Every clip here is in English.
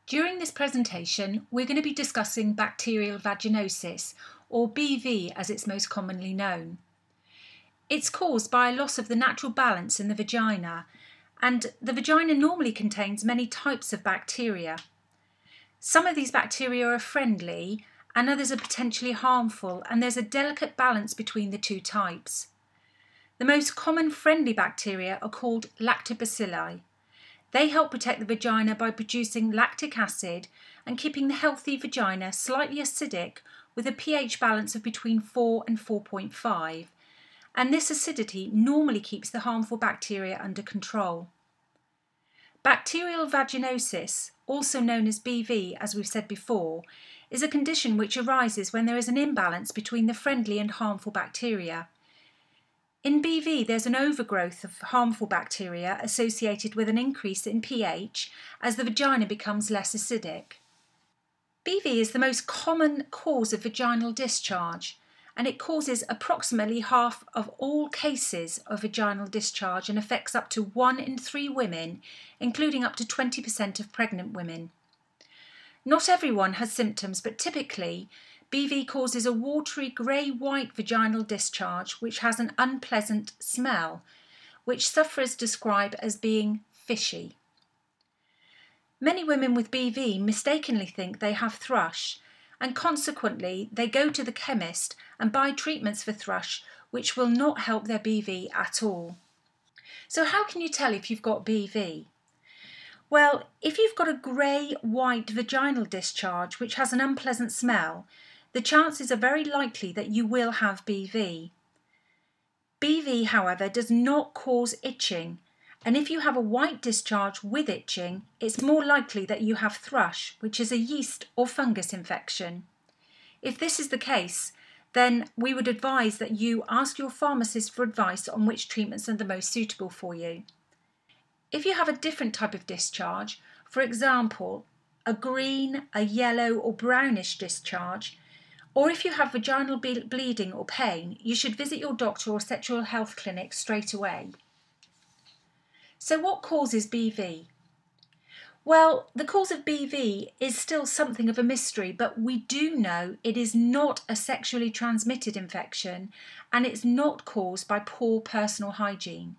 During this presentation, we're going to be discussing bacterial vaginosis, or BV as it's most commonly known. It's caused by a loss of the natural balance in the vagina, and the vagina normally contains many types of bacteria. Some of these bacteria are friendly and others are potentially harmful, and there's a delicate balance between the two types. The most common friendly bacteria are called lactobacilli. They help protect the vagina by producing lactic acid and keeping the healthy vagina slightly acidic with a pH balance of between 4 and 4.5. And this acidity normally keeps the harmful bacteria under control. Bacterial vaginosis, also known as BV as we've said before, is a condition which arises when there is an imbalance between the friendly and harmful bacteria. In BV, there's an overgrowth of harmful bacteria associated with an increase in pH as the vagina becomes less acidic. BV is the most common cause of vaginal discharge, and it causes approximately half of all cases of vaginal discharge and affects up to 1 in 3 women, including up to 20% of pregnant women. Not everyone has symptoms, but typically BV causes a watery grey-white vaginal discharge which has an unpleasant smell, which sufferers describe as being fishy. Many women with BV mistakenly think they have thrush, and consequently they go to the chemist and buy treatments for thrush which will not help their BV at all. So how can you tell if you've got BV? Well, if you've got a grey-white vaginal discharge which has an unpleasant smell, the chances are very likely that you will have BV. BV, however, does not cause itching, and if you have a white discharge with itching, it's more likely that you have thrush, which is a yeast or fungus infection. If this is the case, then we would advise that you ask your pharmacist for advice on which treatments are the most suitable for you. If you have a different type of discharge, for example, a green, a yellow or brownish discharge, or if you have vaginal bleeding or pain, you should visit your doctor or sexual health clinic straight away. So what causes BV? Well, the cause of BV is still something of a mystery, but we do know it is not a sexually transmitted infection and it's not caused by poor personal hygiene.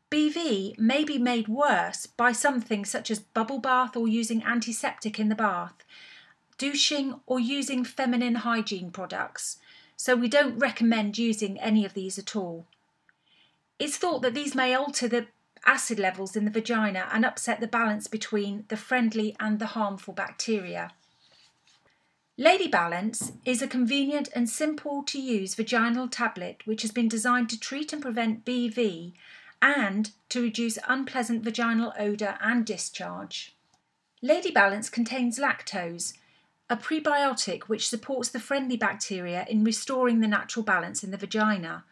BV may be made worse by something such as bubble bath or using antiseptic in the bath, douching or using feminine hygiene products, so we don't recommend using any of these at all. It's thought that these may alter the acid levels in the vagina and upset the balance between the friendly and the harmful bacteria. LadyBalance is a convenient and simple to use vaginal tablet which has been designed to treat and prevent BV and to reduce unpleasant vaginal odour and discharge. LadyBalance contains lactose, a prebiotic which supports the friendly bacteria in restoring the natural balance in the vagina.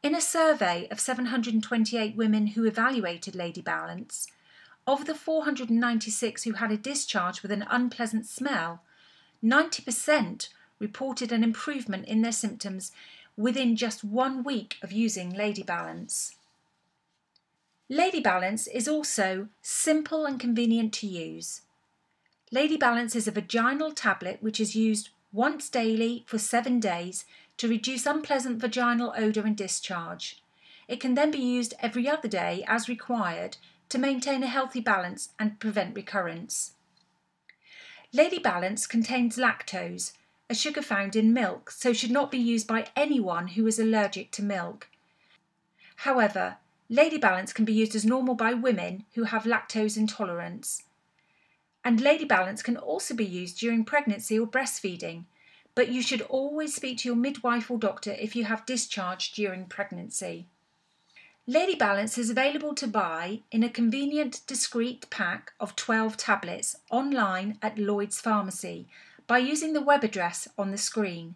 In a survey of 728 women who evaluated LadyBalance, of the 496 who had a discharge with an unpleasant smell, 90% reported an improvement in their symptoms within just 1 week of using LadyBalance. LadyBalance is also simple and convenient to use. LadyBalance is a vaginal tablet which is used once daily for 7 days to reduce unpleasant vaginal odour and discharge. It can then be used every other day as required to maintain a healthy balance and prevent recurrence. LadyBalance contains lactose, a sugar found in milk, so should not be used by anyone who is allergic to milk. However, LadyBalance can be used as normal by women who have lactose intolerance. And LadyBalance can also be used during pregnancy or breastfeeding, but you should always speak to your midwife or doctor if you have discharge during pregnancy. LadyBalance is available to buy in a convenient discreet pack of 12 tablets online at Lloyd's Pharmacy by using the web address on the screen.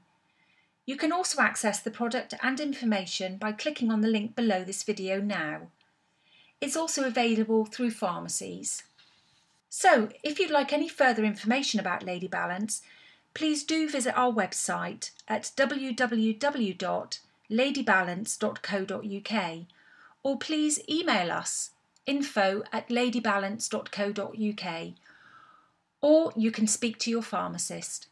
You can also access the product and information by clicking on the link below this video now. It's also available through pharmacies. So, if you'd like any further information about LadyBalance, please do visit our website at www.ladybalance.co.uk or please email us info@ladybalance.co.uk or you can speak to your pharmacist.